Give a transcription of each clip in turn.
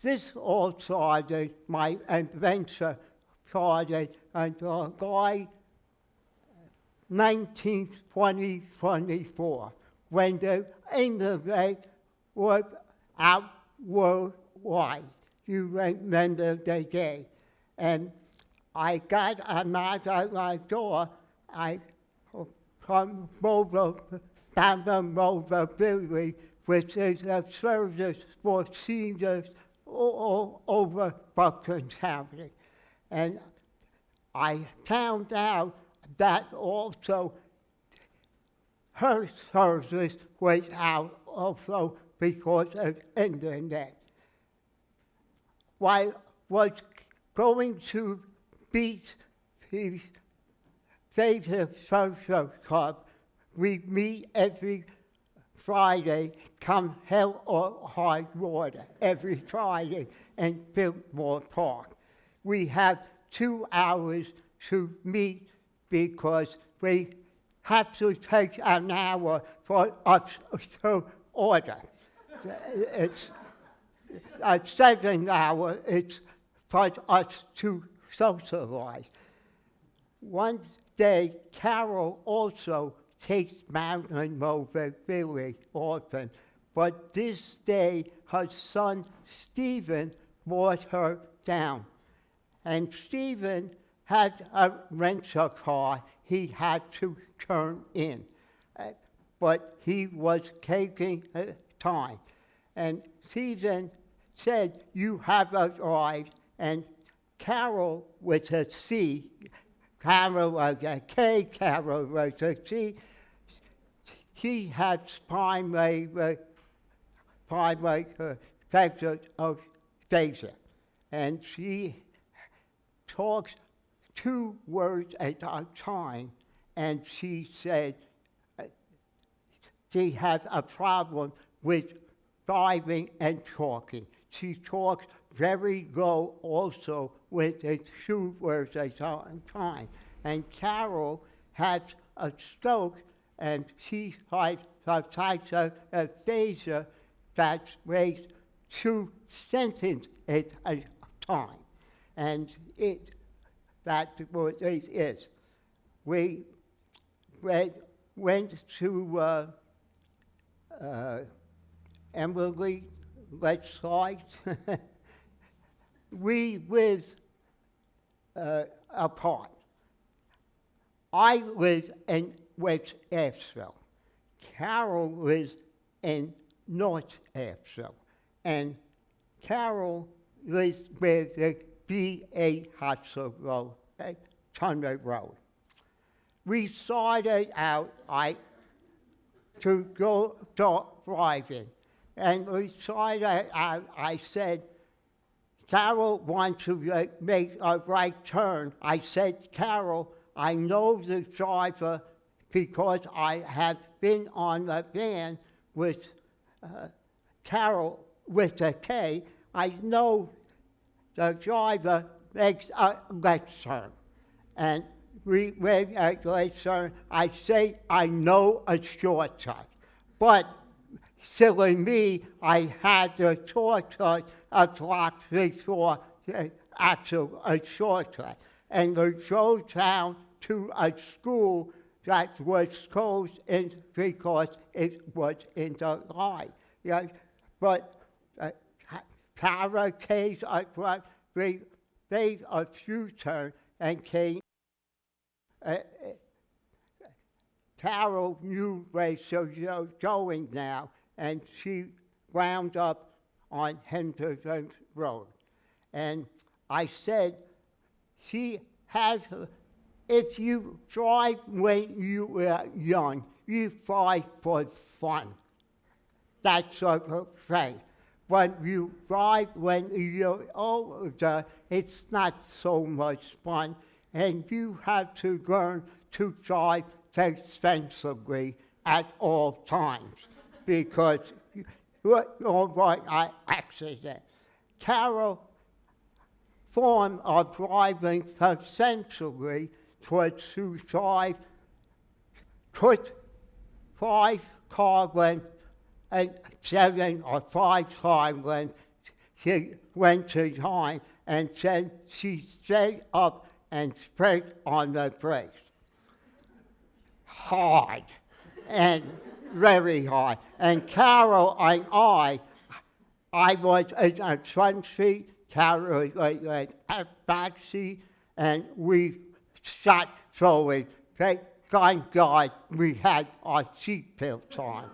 this all started, my adventure started on July 19th, 2024, when the internet was out worldwide. You remember the day. And I got a knock at my door. I come over, Phantom Mobility, which is a service for seniors all over Bucks County. And I found out that also her service was out also because of internet. While I was going to Beach Favorite Social Club, we meet every Friday, come hell or high water, every Friday in Biltmore Park. We have 2 hours to meet because we have to take an hour for us to order. It's a 7 hour, it's for us to socialize. One day, Carol also takes mountain mobility often, but this day her son Stephen brought her down. And Stephen had a rental car he had to turn in, but he was taking time. And Stephen said, "You have arrived," and Carol with a C, Carol was a K, Carol was a C. She had primary affection of Aphasia, and she talks 2 words at a time, and she said she has a problem with driving and talking. She talks very low also with the 2 words at a time. And Carol had a stroke, and she has a type of aphasia that makes 2 sentences at a time. And that's what it is. We went to Emily, let's slide. We live apart. I live in West Asheville. Carol lives in North Asheville. And Carol lives where the B.A. Hospital at Thunder Road. We started out to go driving. And we started out, I said, Carol wants to make a right turn. I said, Carol, I know the driver because I have been on a van with Carol with a K. I know the driver makes a left turn. And we made a left turn. I say, I know a shortcut. But silly me, I had the shortcut a block before a shortcut. And we drove down to a school that was closed in because it was in the light. Yeah, but Tara came up, we made a U-turn and came. Carol knew where she was going now, and she wound up on Henderson Road. And I said, she has, if you drive when you were young, you drive for fun. That's what I say. When you drive when you're older, it's not so much fun, and you have to learn to drive responsibly at all times, because you're right, accident. Carol form of driving responsibly was to drive, put 5 car lengths and 7 or 5 car lengths she went to time and said she stayed up and spread on the brakes. Hard, and very hard. And Carol and I was in the front seat, Carol was in the back seat, and we sat forward. Thank God we had our seatbelts on.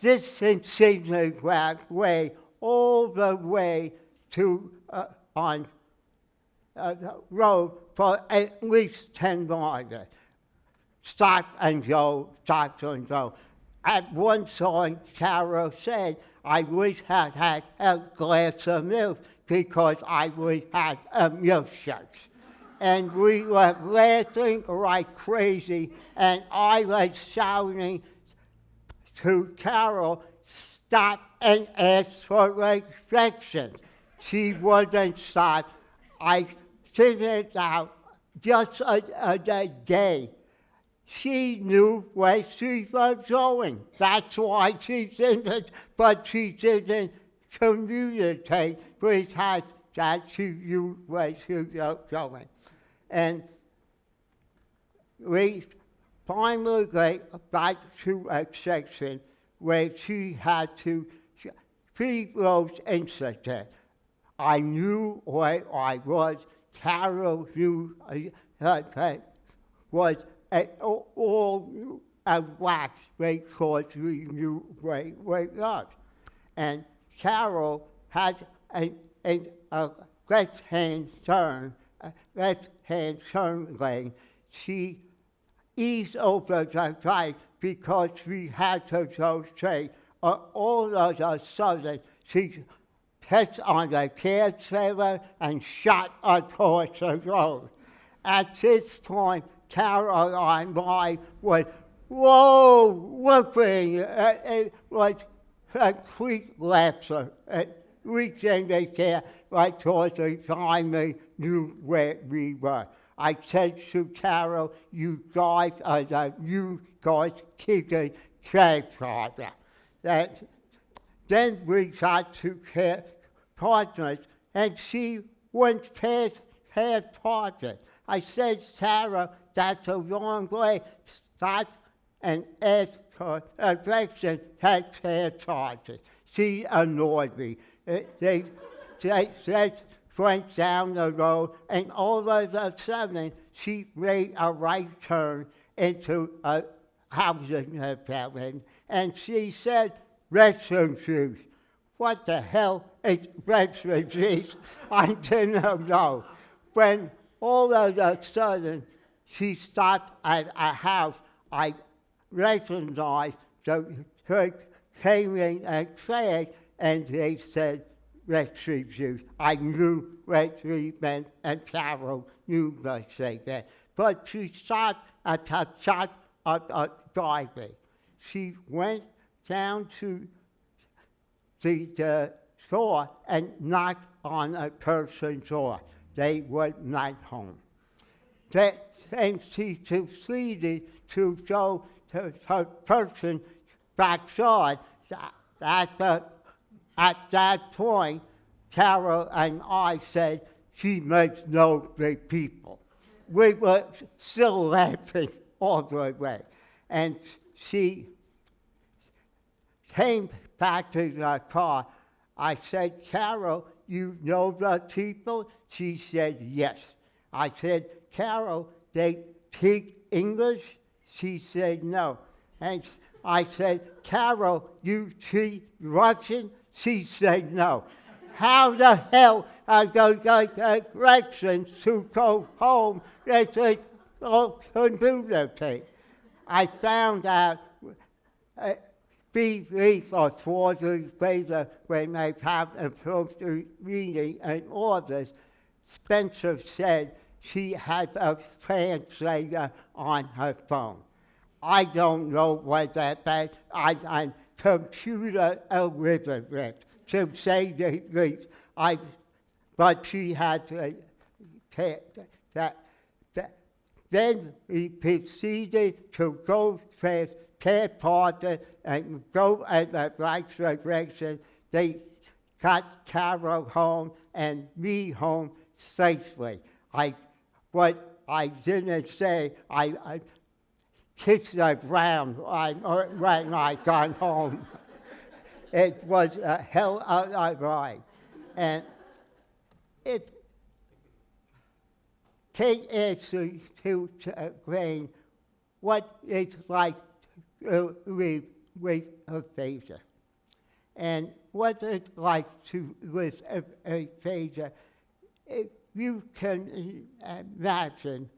This continued way all the way to on the road for at least 10 miles. Stop and go, stop and go. At one time, Carol said, I wish I had a glass of milk because I would have a milkshake. And we were laughing like crazy, and I was shouting to Carol, stop and ask for reflection. She wouldn't stop. I figured out just a day. She knew where she was going. That's why she didn't, but she didn't communicate with us that she knew where she was going. And we finally got back to a section where she had to, she wrote incident. I knew where I was. Carol knew was all a wax because we knew where we was. And Carol had a left-hand turn lane. She eased over the right because we had to go straight. All of a sudden, she hit on the car trailer and shot across the road. At this point, Carol and I were, whoa, whooping. It was a quick laughter. We came to care right towards the time we knew where we were. I said to Carol, you guys keep the track partner. Then we got to care partners, and she went past partners. I said, Sarah, that's a wrong way. Stop and ask for a direction at past partners. She annoyed me. They went down the road, and all of a sudden, she made a right turn into a housing development, and she said, refugees. What the hell is refugees? I didn't know. When all of a sudden, she stopped at a house, I recognized her came in and said, and they said, refugees. I knew refugee meant, and Carol knew what say that. But she stopped at the top of a driveway. She went down to the store and knocked on a person's door. They were not home. And she proceeded to go to her person's backyard. At that point, Carol and I said, she must know the people. We were still laughing all the way. And she came back to the car. I said, Carol, you know the people? She said, yes. I said, Carol, they speak English? She said, no. And I said, Carol, you speak Russian? She said, no. How the hell I go get directions to go home? They said, oh, community. I found out 3 weeks or 4 weeks later when I have improved the reading and all this, Spencer said she had a translator on her phone. I don't know what that meant. I'm computer illiterate, to say the least. But she had that. Then we proceeded to go past Parker and go in the right direction. They got Carol home and me home safely. What I didn't say, I kissed the ground when I got home. It was a hell of a ride. And it Kate asked you to explain what it's like to live with aphasia. And what it's like to live with aphasia, if you can imagine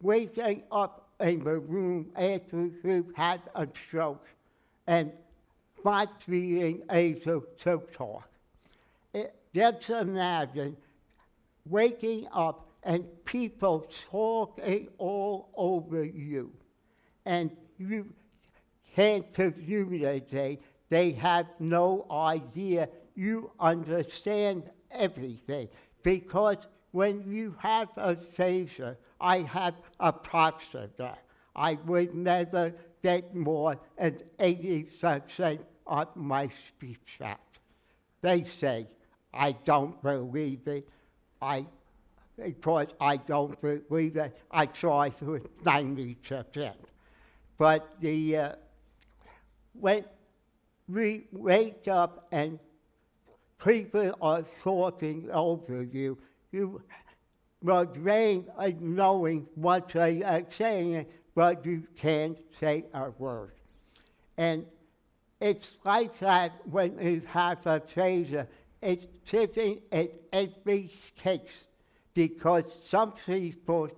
waking up in the room after you've had a stroke and not being able to talk. Just imagine waking up and people talking all over you, and you can't communicate. They have no idea you understand everything. Because when you have aphasia, I had aphasia. I would never get more than 80% of my speech out. They say, I don't believe it. Because I don't believe it, I try with 90%. But when we wake up and people are talking over you, your brain is knowing what they are saying, but you can't say a word. And it's like that when you have aphasia. It's sitting in every case, because some people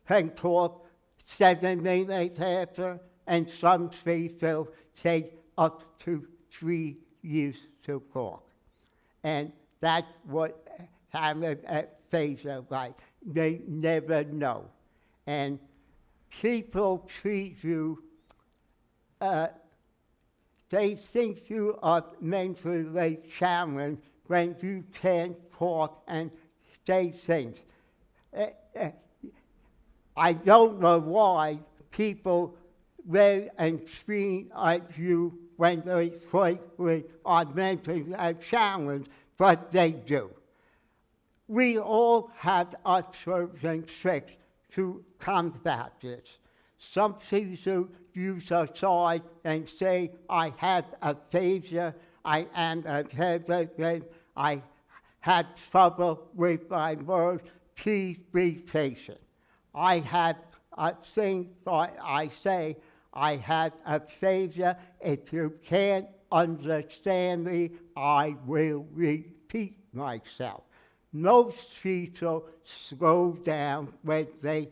can talk 7 minutes after, and some people take up to 3 years to talk. And that's what having aphasia like. They never know. And people treat you, they think you are mentally challenged when you can't talk and say things. I don't know why people yell and scream at you when they frankly are mentally challenged, but they do. We all have our certain tricks to combat this. Some people use a side and say, I have aphasia, I am aphasia, I had trouble with my words, please be patient. I have a thing that I say, I have aphasia. If you can't understand me, I will repeat myself. Most people slow down when they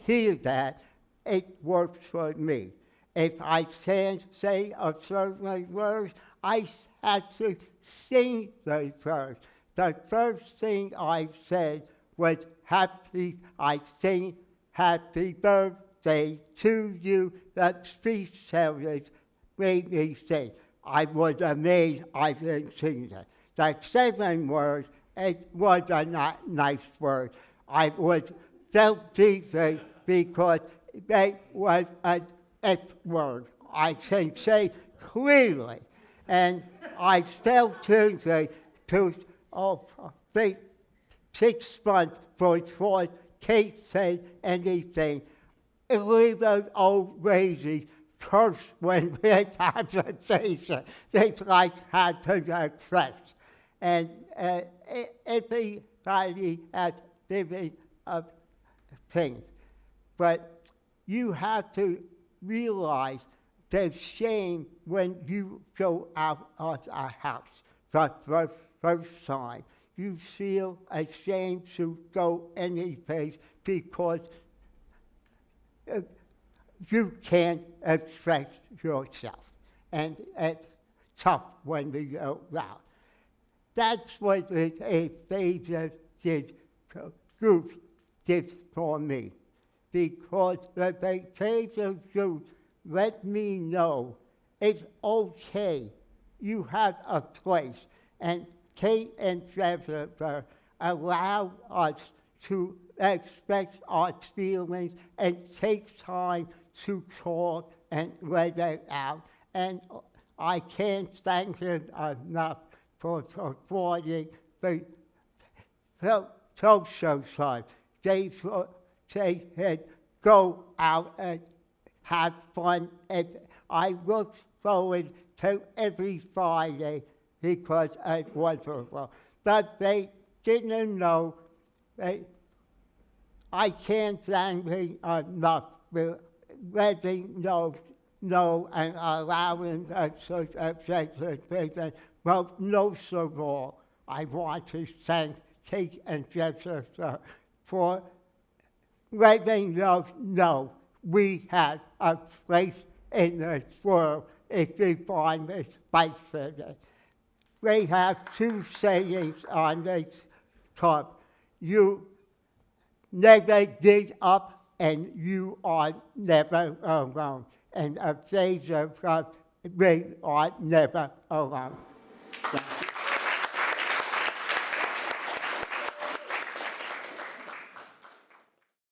hear that. It works for me. If I can't say a certain word, I have to sing the verse. The first thing I said was I sing happy birthday to you. That speech therapist made me sing. I was amazed I didn't sing that. The second word, it was a nice word. I was felt deeply because that was an F word. I can say clearly. And I felt deeply to 6 months before Kate said anything. It was old lady curse when we had conversation. It's like had to express. And everybody has different things. But you have to realize there's shame when you go out of a house for the first time. You feel ashamed to go any place because you can't express yourself. And it's tough when we go out. That's what the Aphasia group did for me. Because the Aphasia group let me know it's okay. You have a place. And Kate and Jennifer allowed us to express our feelings and take time to talk and let it out. And I can't thank him enough for supporting the social side. They said, go out and have fun. And I look forward to every Friday because it's wonderful. But they didn't know. I can't thank them enough for letting know and allowing such a business. But most of all, I want to thank Kate and Jessica for letting us know we have a place in this world if we find a space for it. They have two sayings on this cup. You never give up and you are never alone. And Aphasia, we are never alone. Thank you.